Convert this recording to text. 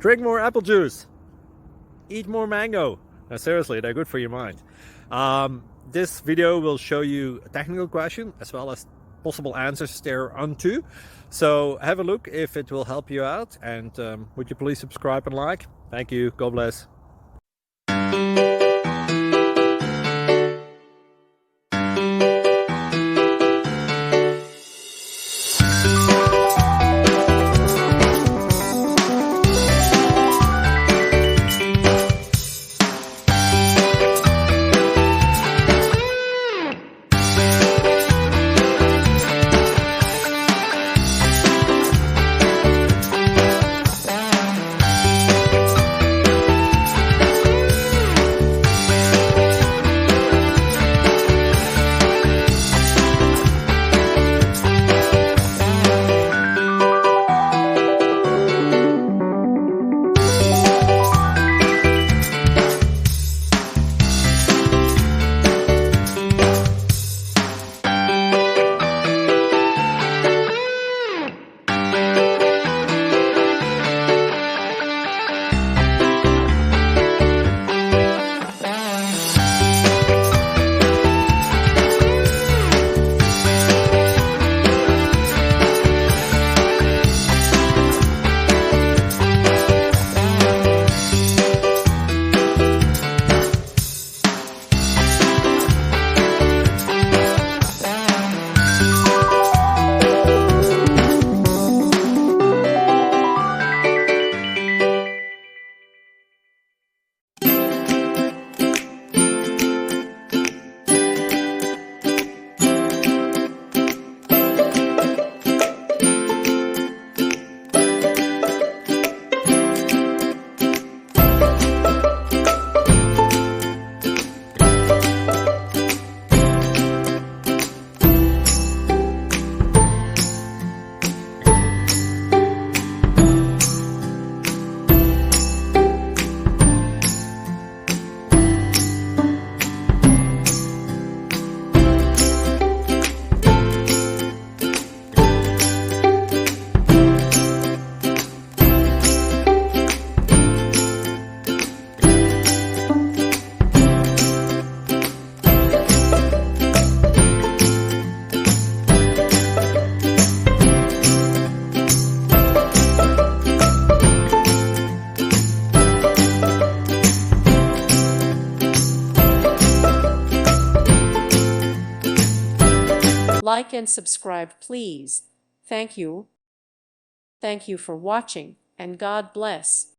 Drink more apple juice. Eat more mango. No, seriously, they're good for your mind. This video will show you a technical question as well as possible answers thereunto. So have a look if it will help you out, and would you please subscribe and like? Thank you. God bless. Like and subscribe, please. Thank you. Thank you for watching, and God bless.